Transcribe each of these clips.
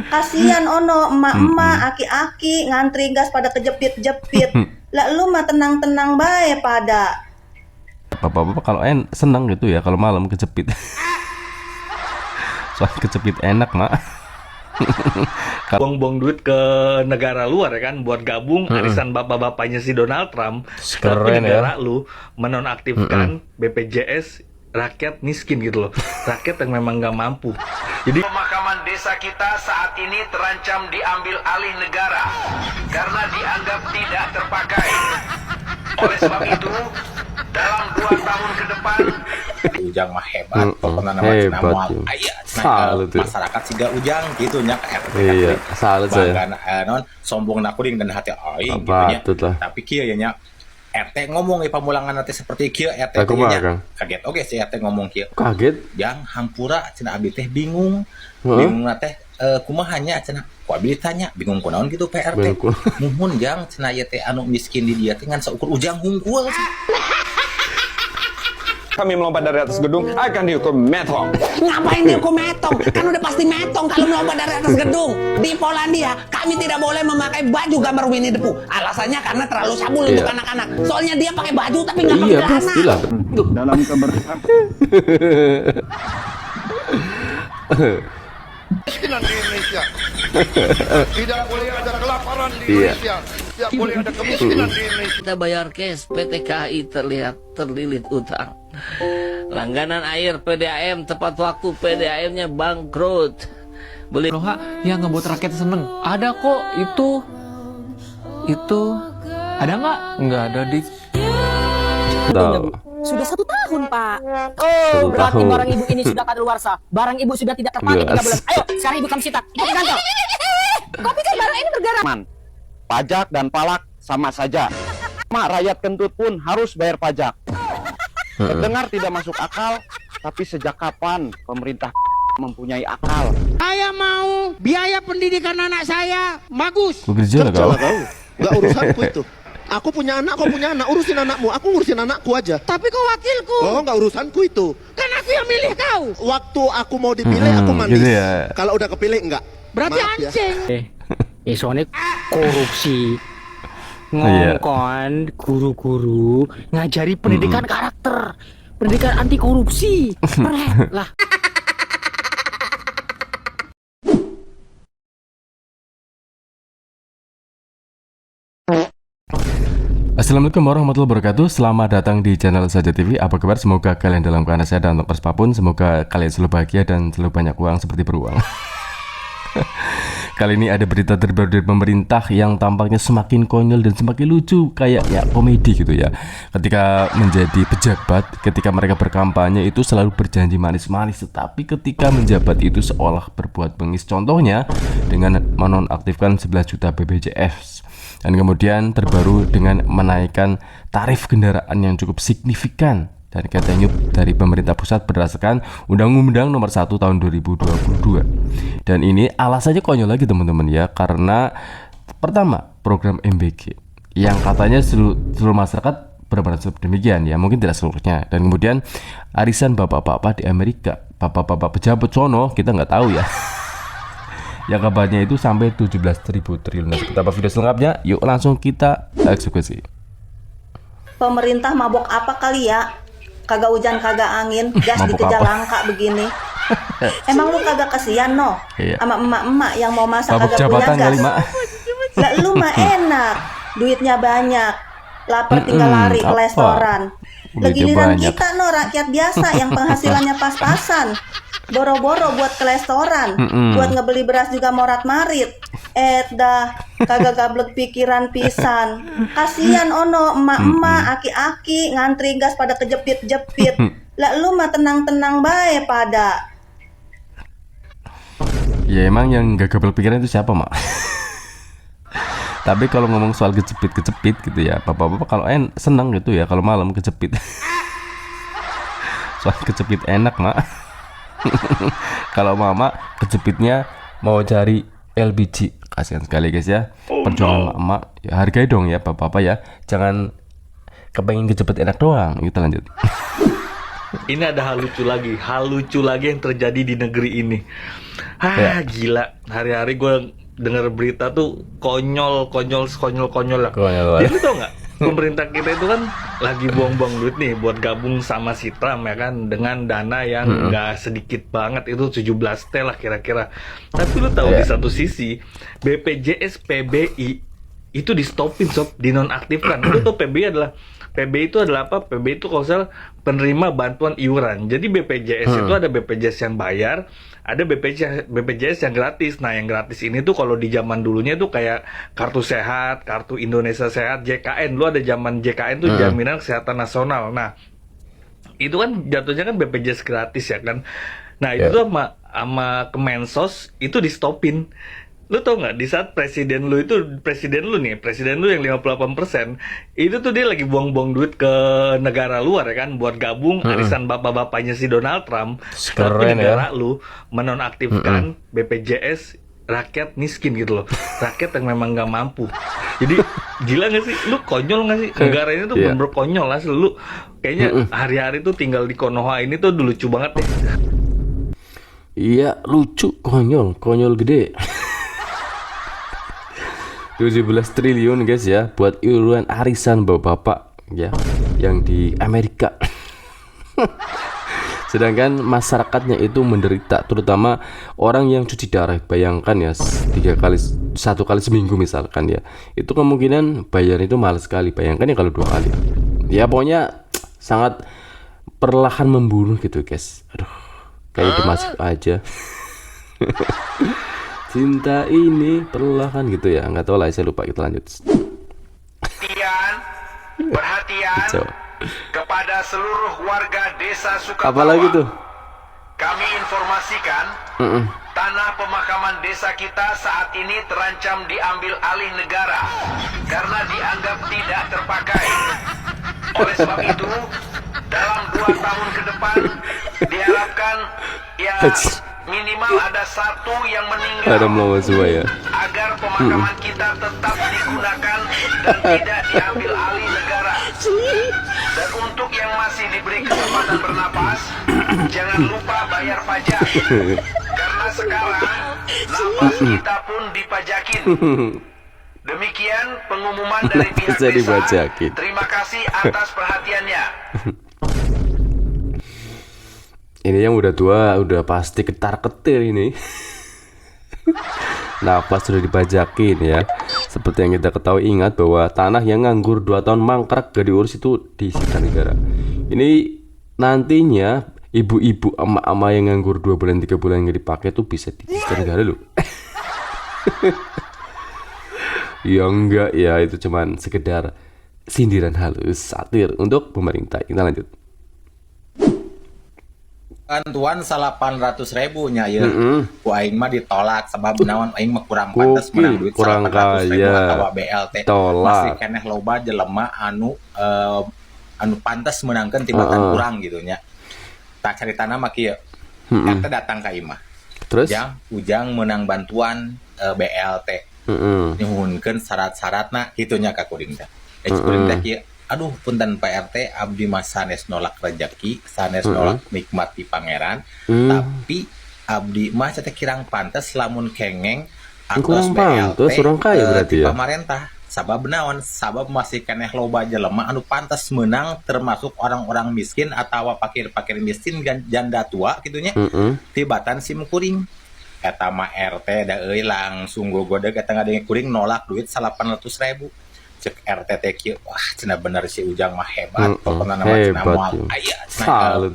Kasihan ono emak-emak, aki-aki ngantri gas pada kejepit-jepit. Lah lu mah tenang-tenang bae pada. Bapak-bapak kalau senang gitu ya kalau malam kejepit. Soal kejepit enak, Mak. Buang-buang duit ke negara luar ya kan buat gabung arisan bapak-bapaknya si Donald Trump. Tapi Keren negara ya. lu menonaktifkan BPJS rakyat miskin gitu loh, rakyat yang memang nggak mampu. Jadi Pemakaman desa kita saat ini terancam diambil alih negara karena dianggap tidak terpakai. Oleh sebab itu, dalam 2 tahun ke depan, Ujang mah hebat, pokoknya nama hebat, cina ya. ayah Salut, ya. masyarakat siga Ujang gitu nya ke RT. Iya, salut saya. Bangga non sombong nakuring dan hati aing gitu nya. Patut lah. Tapi kieu ya nya RT ngomong pamulangan nanti seperti kieu RT Aku teh mah, nya. Kang. Kaget oge si RT ngomong kieu. Kaget. Jang hampura cenah abi teh bingung. Heeh. Bingung teh kumaha nya cenah. Ku abi ditanya bingung kunaon gitu PRT. Bingung. Muhun jang cenah ieu teh anu miskin di dieu teh ngan saukur Ujang hungkul. Kami melompat dari atas gedung akan dihukum metong. Ngapain dihukum metong? Kan udah pasti metong kalau melompat dari atas gedung. Di Polandia, kami tidak boleh memakai baju gambar Winnie the Pooh. Alasannya karena terlalu cabul untuk anak-anak. Soalnya dia pakai baju tapi nggak pakai Iya, celana. pastilah. Dalam kebersamaan. Kemiskinan di Indonesia. Tidak boleh ada kelaparan di Iya. Indonesia. Tidak boleh ada kemiskinan di Indonesia. Kita bayar cash, PT KAI terlihat terlilit utang. Langganan air PDAM tepat waktu, PDAM-nya bangkrut. Beli Loha yang ngebuat rakyat seneng. Ada kok itu ada nggak ada di Tahu. Sudah 1 tahun, Pak. Satu Berarti tahun. barang ibu ini sudah kadaluarsa. Barang ibu sudah tidak terpakai 3 bulan. Ayo, sekarang ibu kamu sita. Ikut ke kantor. Kok pikir barang ini bergerak? Pajak dan palak sama saja. Mak rakyat kentut pun harus bayar pajak. Terdengar tidak masuk akal, tapi sejak kapan pemerintah mempunyai akal? Saya mau biaya pendidikan anak saya bagus. Bekerja lah kau. Enggak urusanku itu. Aku punya anak, kau punya anak, urusin anakmu. Aku ngurusin anakku aja. Tapi kau wakilku. Oh, enggak urusanku itu. Kan aku yang milih kau. Waktu aku mau dipilih aku manis. gitu ya. Kalau udah kepilih enggak. Berarti Maaf ya. anjing. Soalnya korupsi. Iya. Ngongkon guru-guru ngajari pendidikan karakter, pendidikan anti korupsi. Keren lah. Assalamualaikum warahmatullahi wabarakatuh. Selamat datang di channel Saja TV. Apa kabar? Semoga kalian dalam keadaan sehat dan untuk apapun. Semoga kalian selalu bahagia dan selalu banyak uang seperti beruang. Kali ini ada berita terbaru dari pemerintah yang tampaknya semakin konyol dan semakin lucu, kayak ya komedi gitu ya. Ketika menjadi pejabat, ketika mereka berkampanye itu selalu berjanji manis-manis, tetapi ketika menjabat itu seolah berbuat bengis. Contohnya dengan menonaktifkan 11 juta BPJS. Dan kemudian terbaru dengan menaikkan tarif kendaraan yang cukup signifikan dan katanya dari pemerintah pusat berdasarkan Undang-Undang Nomor 1 Tahun 2022. Dan ini alasannya konyol lagi teman-teman ya, karena pertama program MBG yang katanya seluruh masyarakat berpendapat demikian ya, mungkin tidak seluruhnya. Dan kemudian arisan bapak-bapak di Amerika, bapak-bapak pejabat sono, kita nggak tahu ya. Yang kabarnya itu sampai 17.000 triliun. Nah, seperti apa video selengkapnya? Yuk langsung kita eksekusi. Pemerintah mabok apa kali ya? Kagak hujan kagak angin, gas Mabok dikejar apa? langka begini. Emang lu kagak kasihan no? Iya. Sama emak-emak yang mau masak Mabuk kagak punya jabatan gas. kali, Mak. Lah lu mah enak, duitnya banyak, lapar tinggal lari ke apa? restoran. Duitnya Lagi giliran banyak. kita no rakyat biasa yang penghasilannya pas-pasan, boro-boro buat ke restoran, buat ngebeli beras juga morat-marit. Dah kagak gablek pikiran pisan. Kasihan ono emak-emak, aki-aki ngantri gas pada kejepit-jepit. Lah lu mah tenang-tenang bae pada. Ya emang yang gak gagal pikiran itu siapa, Mak? Tapi kalau ngomong soal kejepit-kejepit gitu ya, bapak-bapak kalau senang gitu ya kalau malam kejepit. Soal kejepit enak, Mak. Kalau mama kejepitnya mau cari LPG, kasihan sekali guys ya. Perjuangan mama ya, hargai dong ya bapak-bapak ya. Jangan kepengen kejepit enak doang. Kita lanjut. ini ada hal lucu lagi yang terjadi di negeri ini. Gila, hari-hari gue dengar berita tuh konyol lah. Jadi lu tau nggak, pemerintah kita itu kan lagi buang-buang duit nih buat gabung sama si Trump ya kan, dengan dana yang nggak sedikit banget, itu 17T lah kira-kira. Tapi lu tahu di satu sisi BPJS PBI itu di stopin sob, dinonaktifkan. Lu tau PBI itu adalah apa? PBI itu kalau salah penerima bantuan iuran. Jadi BPJS itu ada BPJS yang bayar, ada BPJS yang gratis. Nah, yang gratis ini tuh kalau di zaman dulunya tuh kayak kartu sehat, kartu Indonesia Sehat, JKN. Lu ada zaman JKN tuh jaminan kesehatan nasional. Nah, itu kan jatuhnya kan BPJS gratis ya kan. Nah, itu tuh sama Kemensos itu di stopin. Lu tau nggak, di saat presiden lu yang 58%, itu tuh dia lagi buang-buang duit ke negara luar ya kan, buat gabung arisan bapak-bapaknya si Donald Trump. Tapi negara lu menonaktifkan BPJS rakyat miskin gitu loh, rakyat yang memang nggak mampu. Jadi gila nggak sih, lu konyol nggak sih? Negara ini tuh bener-bener konyol lah, lu kayaknya hari-hari tuh tinggal di Konoha ini tuh lucu banget deh. Iya, lucu, konyol gede. 17 triliun guys ya buat iuran arisan bapak-bapak ya yang di Amerika. Sedangkan masyarakatnya itu menderita, terutama orang yang cuci darah. Bayangkan ya, 1 kali seminggu misalkan ya, itu kemungkinan bayar itu mahal sekali. Bayangkan ya kalau 2 kali ya, pokoknya sangat perlahan membunuh gitu guys. Aduh, kayak dimasuk aja. Cinta ini perlahan gitu ya, nggak tahu lah, saya lupa. Kita lanjut. Perhatian kepada seluruh warga desa Sukabawa. Apalagi tuh? Kami informasikan tanah pemakaman desa kita saat ini terancam diambil alih negara karena dianggap tidak terpakai. Oleh sebab itu, dalam 2 tahun ke depan diharapkan ya minimal ada 1 yang meninggal agar pemakaman kita tetap digunakan dan tidak diambil alih negara. Dan untuk yang masih diberi kesempatan bernapas, jangan lupa bayar pajak, karena sekarang napas kita pun dipajakin. Demikian pengumuman dari pihak desa. Terima kasih atas perhatiannya. Ini yang udah tua udah pasti ketar-ketir ini. Napas sudah dipajakin ya. Seperti yang kita ketahui, ingat bahwa tanah yang nganggur 2 tahun mangkrak gak diurus itu disita negara. Ini nantinya ibu-ibu, ama-ama yang nganggur 2 bulan 3 bulan nggak dipakai tuh bisa disita negara loh. Ya enggak ya, itu cuman sekedar sindiran halus, satir untuk pemerintah. Kita lanjut. Bantuan 800.000 nya ya. Ku aing mah ditolak sebab naon aing mah kurang pantes menang duit 800.000 atawa BLT. Masih keneh loba jelema anu pantes menangkeun tibatan kurang gitu nya. Tak caritana mah kieu. Eta datang ka imah. Terus ujang menang bantuan BLT. Nyuhunkeun syarat-syaratna kitunya ka kuring teh. Kuring teh kieu, aduh punten Pak RT, abdi mah sanes nolak rezeki, sanes nolak nikmat di pangeran, tapi abdi mah teh kirang pantes lamun kengeng atos BLT berarti ya pamarentah. Sabab naon? Sabab masih keneh loba jelema anu pantas menang, termasuk orang-orang miskin atau pakir-pakir miskin janda tua gitunya. Tibatan sim kuring. Eta mah RT da euy langsung gogodeg eta ngadenge kuring nolak duit 800.000. Cek RT teh kieu, wah cenah bener si Ujang mah hebat. Pokona nama cenah moal aya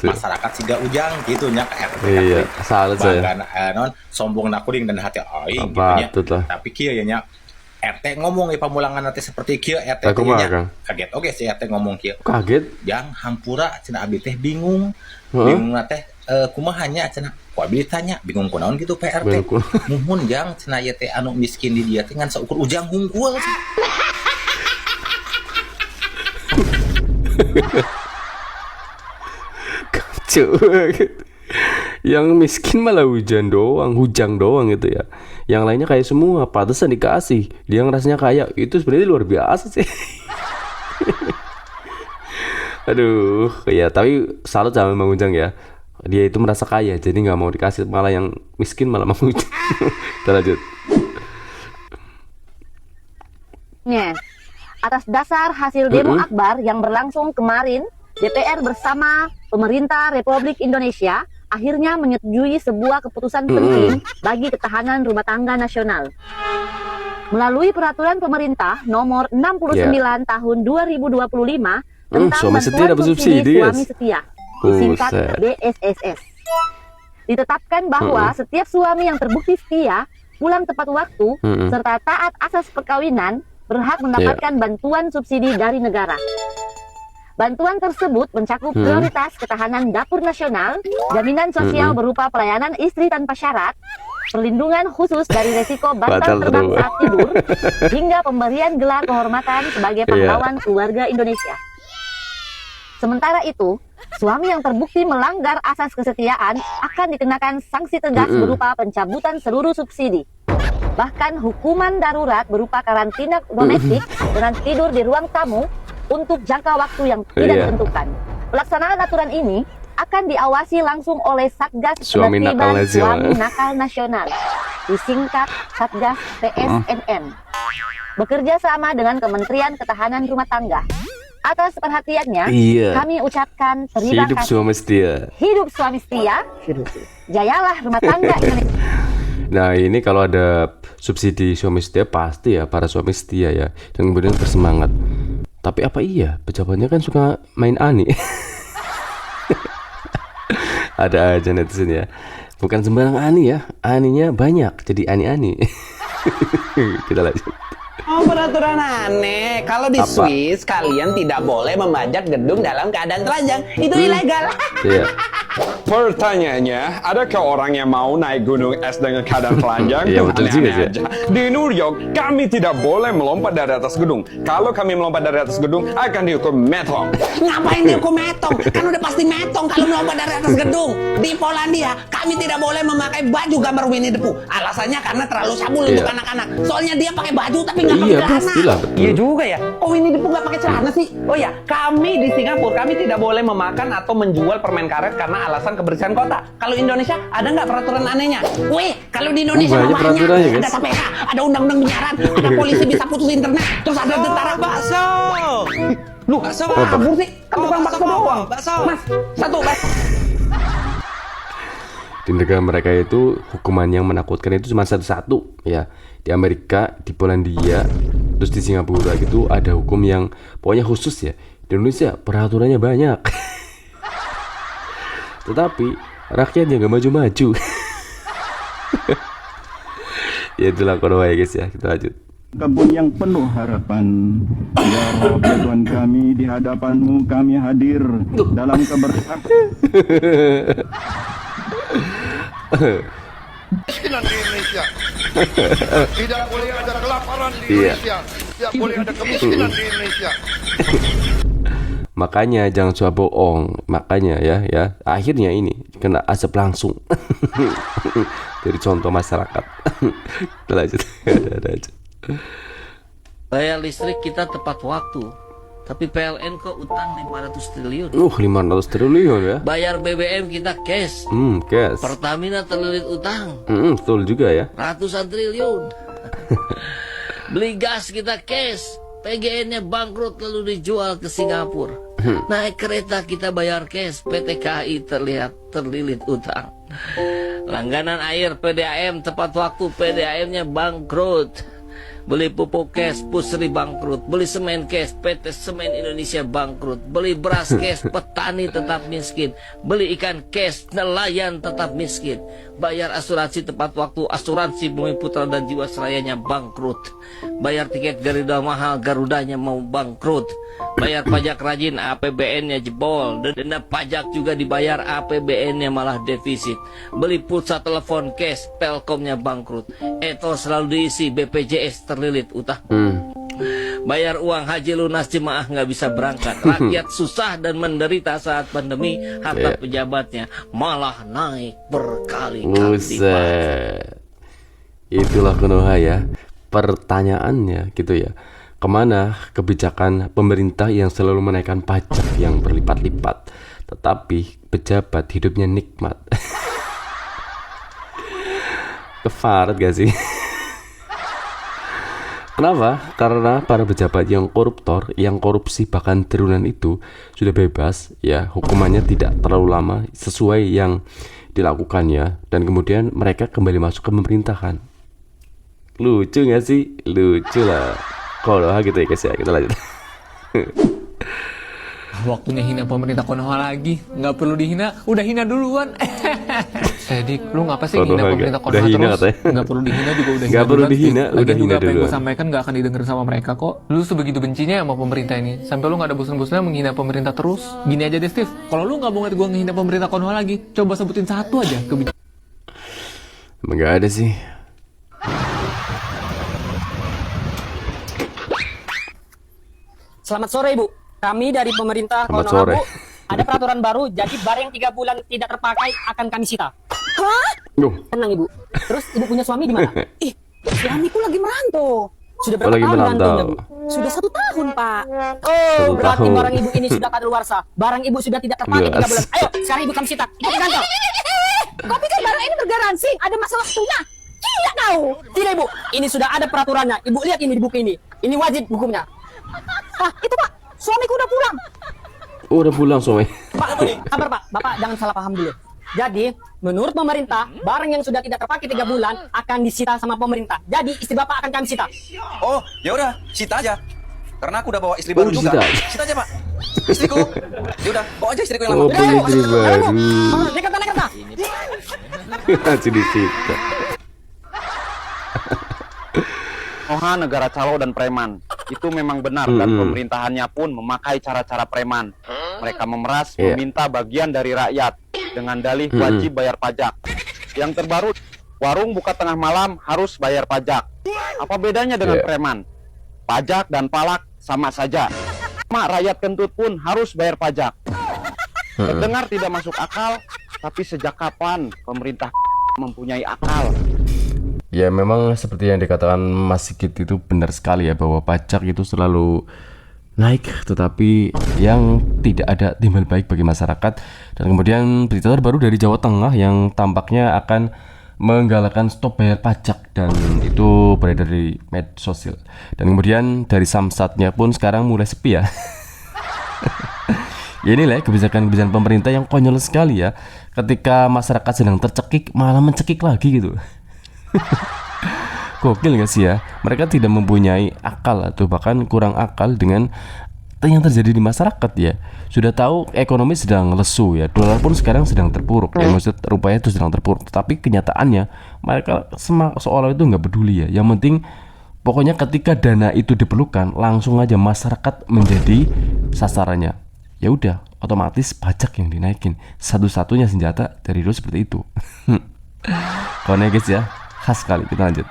masyarakat siga Ujang gitu nya ka RT. Iya, salut saya. Non sombongna kuring dan hati aing gitu nya. Tapi kieu nya RT ngomong pamulangan nanti seperti kieu RT nya kaget oge si RT ngomong kieu. Kaget? Yang hampura cenah abdi teh bingung. Bingung teh kumaha nya cenah. Ku abdi tanya bingung kunaon gitu PRT. Muhun jang cenah ieu teh anu miskin di dieu teh ngan saukur Ujang hungkul. Kacau. Yang miskin malah hujang doang gitu ya. Yang lainnya kayak semua, pantesan dikasih. Dia ngerasanya kaya, itu sebenarnya luar biasa sih. Aduh, ya tapi salut sama Bang Ujang ya. Dia itu merasa kaya, jadi nggak mau dikasih, malah yang miskin malah mau. Kita lanjut. Atas dasar hasil demo akbar yang berlangsung kemarin, DPR bersama pemerintah Republik Indonesia akhirnya menyetujui sebuah keputusan penting bagi ketahanan rumah tangga nasional. Melalui peraturan pemerintah nomor 69 tahun 2025 tentang suami setia bantuan dapat subsidi subsidi, suami guys. setia, disingkat Buset. BSSS. Ditetapkan bahwa setiap suami yang terbukti setia, pulang tepat waktu, serta taat asas perkawinan berhak mendapatkan bantuan subsidi dari negara. Bantuan tersebut mencakup prioritas ketahanan dapur nasional, jaminan sosial berupa pelayanan istri tanpa syarat, perlindungan khusus dari resiko batal terbang saat tidur, hingga pemberian gelar kehormatan sebagai pahlawan keluarga Indonesia. Sementara itu, suami yang terbukti melanggar asas kesetiaan akan dikenakan sanksi tegas berupa pencabutan seluruh subsidi. Bahkan hukuman darurat berupa karantina domestik dengan tidur di ruang tamu untuk jangka waktu yang tidak ditentukan. Pelaksanaan aturan ini akan diawasi langsung oleh Satgas Suami Penertiban nakal Suami Nakal Nasional, disingkat Satgas PSNN, bekerja sama dengan Kementerian Ketahanan Rumah Tangga. Atas perhatiannya, kami ucapkan terima Hidup kasih. suami setia. Hidup suami setia, jayalah rumah tangga Indonesia. Nah ini kalau ada subsidi suami setia pasti ya para suami setia ya, dan kemudian bersemangat. Tapi apa iya pejabatnya kan suka main ani? Ada aja netizen ya. Bukan sembarang ani ya, aninya banyak jadi ani-ani. Kita lanjut. Oh, peraturan aneh. Kalau di Swiss kalian tidak boleh membajak gedung dalam keadaan telanjang. Itu ilegal. Iya. Pertanyaannya, adakah orang yang mau naik gunung es dengan keadaan telanjang? Iya, betul juga sih. aja. Di New York, kami tidak boleh melompat dari atas gedung. Kalau kami melompat dari atas gedung, akan dihukum metong. Ngapain dihukum metong? Kan udah pasti metong kalau melompat dari atas gedung. Di Polandia, kami tidak boleh memakai baju gambar Winnie the Pooh. Alasannya karena terlalu sabul untuk anak-anak. Soalnya dia pakai baju tapi nggak pakai celana. pastilah, betul. Iya juga ya. Kok Winnie the Pooh nggak pakai celana sih? Oh ya, kami di Singapura kami tidak boleh memakan atau menjual permen karet karena alasan kebersihan kota. Kalau Indonesia ada nggak peraturan anehnya? Weh, kalau di Indonesia banyak peraturannya, guys. ada TPK, ada undang-undang penyiaran, ada polisi bisa putus internet, terus ada tentara bakso. Lu kabur sih? Kan tukang bakso doang. Mas, satu bakso. Di negara mereka itu hukuman yang menakutkan itu cuma satu-satu ya. Di Amerika, di Polandia, terus di Singapura gitu ada hukum yang pokoknya khusus ya. Di Indonesia peraturannya banyak. Tetapi rakyatnya nggak maju-maju. Ya itulah Konoha ya guys ya. Kita lanjut. Kebun yang penuh harapan. Ya Rabb, ya Tuhan kami, di hadapanmu kami hadir dalam kebersamaan. Kemiskinan di Indonesia. Tidak boleh ada kelaparan di Indonesia. Tidak boleh ada kemiskinan di Indonesia. Makanya jangan suka bohong. Makanya ya akhirnya ini kena asap langsung. Dari contoh masyarakat. Kita lanjut. Ada aja. Bayar listrik kita tepat waktu, tapi PLN kok utang 500 triliun. 500 triliun ya. Bayar BBM kita cash. Cash. Pertamina terlilit utang. Betul juga ya. Ratusan triliun. Beli gas kita cash. PGN-nya bangkrut lalu dijual ke Singapura. Naik kereta kita bayar cash. PT KAI terlilit utang. Langganan air PDAM tepat waktu, PDAM-nya bangkrut. Beli pupuk cash, Pusri bangkrut. Beli semen cash, PT Semen Indonesia bangkrut. Beli beras cash, petani tetap miskin. Beli ikan cash, nelayan tetap miskin. Bayar asuransi tepat waktu, asuransi Bumi Putra dan Jiwasrayanya bangkrut. Bayar tiket Garuda mahal, Garudanya mau bangkrut. Bayar pajak rajin, APBN-nya jebol. Denda pajak juga dibayar, APBN-nya malah defisit. Beli pulsa telepon cash, Telkomnya bangkrut. Etol selalu diisi, BPJS terlilit utang. Bayar uang haji lunas, jemaah nggak bisa berangkat. Rakyat susah dan menderita saat pandemi. Harta pejabatnya malah naik berkali-kali lipat. Itulah Konoha ya. Pertanyaannya gitu ya. Kemana kebijakan pemerintah yang selalu menaikkan pajak yang berlipat-lipat, tetapi pejabat hidupnya nikmat? Kefarat gak sih? Kenapa? Karena para pejabat yang koruptor, yang korupsi bahkan triliunan itu sudah bebas, ya, hukumannya tidak terlalu lama sesuai yang dilakukannya, dan kemudian mereka kembali masuk ke pemerintahan. Lucu gak sih? Lucu lah. Kalau gitu ya guys ya, kita lanjut. Waktunya hina pemerintah Konoha lagi. Nggak perlu dihina, udah hina duluan. Sedik, lu ngapa sih hina pemerintah Konoha terus? Nggak perlu dihina juga udah hina. Nggak perlu dihina, udah hina apa yang duluan. gue sampaikan nggak akan didengar sama mereka kok. Lu sebegitu bencinya sama pemerintah ini, sampai lu nggak ada bosan-bosannya menghina pemerintah terus. Gini aja deh Steve, kalau lu nggak mau ngeliat gue ngehina pemerintah Konoha lagi, coba sebutin satu aja kebijakan. Emang nggak ada sih. Selamat sore Ibu, kami dari pemerintah Selamat Konoha sore. Bu, ada peraturan baru, jadi barang 3 bulan tidak terpakai akan kami sita. Hah? Tenang Ibu, terus Ibu punya suami di mana? Ih, suamiku lagi merantau. Sudah berapa lagi tahun merantau? merantaunya Bu? Sudah 1 tahun Pak. Oh, 1 berarti tahun. barang Ibu ini sudah kadaluarsa. Barang Ibu sudah tidak terpakai 3 bulan. Ayo, sekarang Ibu kami sita. Ikut ke kantor. Kau pikir barang ini bergaransi? Ada masa waktunya? Gila kau. Tidak Ibu, ini sudah ada peraturannya. Ibu lihat ini di buku ini. Ini wajib hukumnya. Ah, itu Pak, suamiku udah pulang. Oh, udah pulang suami. Pak, sabar Pak, Bapak jangan salah paham dulu. Jadi, menurut pemerintah, barang yang sudah tidak terpakai 3 bulan akan disita sama pemerintah. Jadi, istri Bapak akan kami sita. Oh, ya udah, sita aja. Karena aku udah bawa istri baru juga. Sita aja, Pak. Istriku. Ya udah, bawa aja istriku yang lama. Oh, punya istri baru. Naik kereta. Masih disita. Konoha negara calo dan preman. Itu memang benar, dan pemerintahannya pun memakai cara-cara preman. Mereka memeras, meminta bagian dari rakyat dengan dalih wajib bayar pajak. Yang terbaru, warung buka tengah malam harus bayar pajak. Apa bedanya dengan preman? Pajak dan palak sama saja. Mak rakyat kentut pun harus bayar pajak. Terdengar tidak masuk akal, tapi sejak kapan pemerintah mempunyai akal? Ya memang seperti yang dikatakan Mas Sigit itu benar sekali ya, bahwa pajak itu selalu naik tetapi yang tidak ada timbal baik bagi masyarakat. Dan kemudian berita terbaru dari Jawa Tengah yang tampaknya akan menggalakkan stop bayar pajak, dan itu beredar di media sosial. Dan kemudian dari Samsatnya pun sekarang mulai sepi ya. Ya inilah kebijakan-kebijakan pemerintah yang konyol sekali ya. Ketika masyarakat sedang tercekik malah mencekik lagi gitu. Gokil gak sih ya? Mereka tidak mempunyai akal atau bahkan kurang akal dengan yang terjadi di masyarakat ya. Sudah tahu ekonomi sedang lesu ya, dolar pun sekarang sedang terpuruk ya, maksud rupiah itu sedang terpuruk. Tapi kenyataannya mereka seolah itu nggak peduli ya. Yang penting pokoknya ketika dana itu diperlukan langsung aja masyarakat menjadi sasarannya. Ya udah, otomatis pajak yang dinaikin. Satu-satunya senjata dari dulu seperti itu. Konek guys ya, khas sekali. Kita lanjut.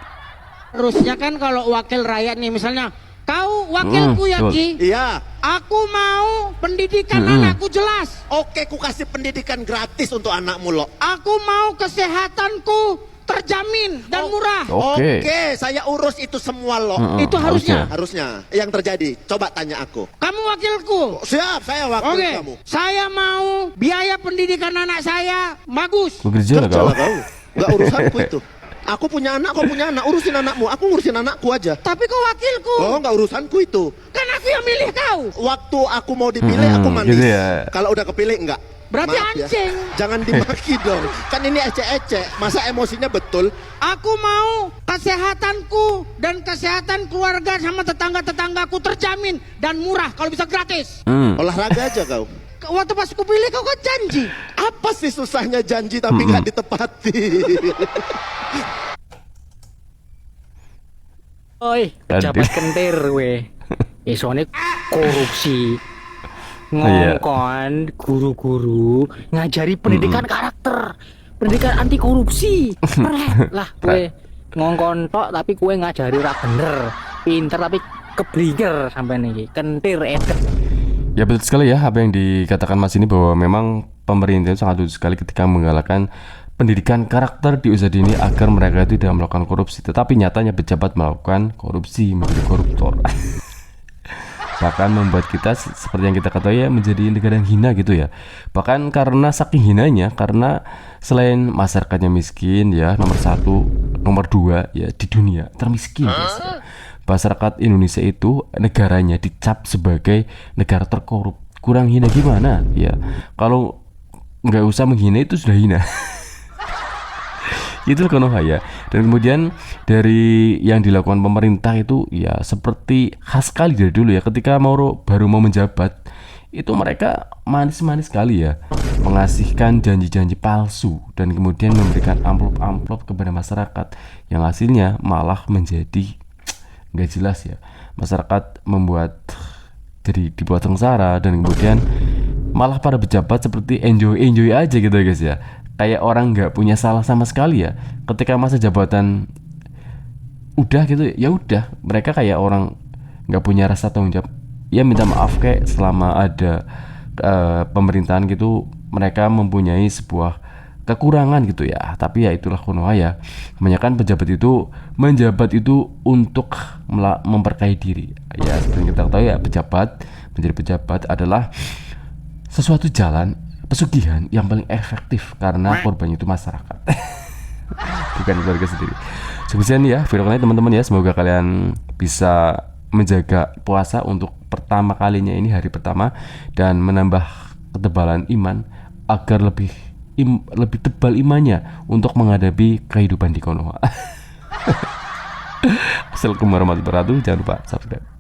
Harusnya kan kalau wakil rakyat nih, misalnya kau wakilku ya Ki. Iya. Aku mau pendidikan anakku jelas. Oke, ku kasih pendidikan gratis untuk anakmu loh. Aku mau kesehatanku terjamin dan murah. Oke, saya urus itu semua loh. Itu harusnya. Harusnya. Yang terjadi, coba tanya aku. Kamu wakilku. Siap, saya wakil kamu. Saya mau biaya pendidikan anak saya bagus. Bekerja lah kau. Gak urusanku itu. Aku punya anak, kau punya anak, urusin anakmu. Aku ngurusin anakku aja. Tapi kau wakilku. Oh, gak urusanku itu. Kan aku yang milih kau. Waktu aku mau dipilih, aku manis. Gitu ya. Kalau udah kepilih, enggak. Berarti Maaf anjing. Ya. Jangan dimaki dong. Kan ini ecek-ecek. Masa emosinya betul? Aku mau kesehatanku dan kesehatan keluarga sama tetangga-tetanggaku terjamin dan murah, kalau bisa gratis. Olahraga aja kau. Waktu pas aku pilih kau kan janji. Apa sih susahnya janji tapi nggak ditepati? Oi, pejabat kentir weh. Isone korupsi. Ngongkon guru-guru ngajari pendidikan karakter, pendidikan anti korupsi. Lah kue ngongkon tok tapi kue ngajari ora bener. Pinter tapi keblinger sampai nih. Kentir edet. Ya betul sekali ya apa yang dikatakan Mas ini, bahwa memang pemerintah itu sangat lucu sekali ketika menggalakkan pendidikan karakter di usia dini agar mereka itu tidak melakukan korupsi. Tetapi nyatanya pejabat melakukan korupsi, menjadi koruptor. bahkan membuat kita seperti yang kita ketahui ya menjadi negara yang hina gitu ya. Bahkan karena saking hinanya, karena selain masyarakatnya miskin ya, nomor 1, nomor 2 ya di dunia termiskin guys ya. Masyarakat Indonesia itu negaranya dicap sebagai negara terkorup. Kurang hina gimana ya? Kalau nggak usah menghina itu sudah hina. Itu Konoha ya. Dan kemudian dari yang dilakukan pemerintah itu ya seperti khas sekali dari dulu ya. Ketika baru mau menjabat, itu mereka manis-manis sekali ya, mengasihkan janji-janji palsu dan kemudian memberikan amplop-amplop kepada masyarakat yang hasilnya malah menjadi nggak jelas ya. Masyarakat dibuat sengsara dan kemudian malah para pejabat seperti enjoy aja gitu guys ya. Kayak orang nggak punya salah sama sekali ya. Ketika masa jabatan udah gitu ya udah, mereka kayak orang nggak punya rasa tanggung jawab. Ya minta maaf kayak selama ada pemerintahan gitu mereka mempunyai sebuah kekurangan gitu ya. Tapi ya itulah Konoha ya. Kebanyakan pejabat itu menjabat itu untuk memperkaya diri. Ya seperti yang kita tahu ya, menjadi pejabat adalah sesuatu jalan pesugihan yang paling efektif karena korbannya itu masyarakat. Bukan keluarga sendiri. Sekian ya video kali ini teman-teman ya. Semoga kalian bisa menjaga puasa untuk pertama kalinya ini, hari pertama, dan menambah ketebalan iman agar lebih tebal imannya untuk menghadapi kehidupan di Konoha. Assalamualaikum warahmatullahi wabarakatuh. Jangan lupa subscribe.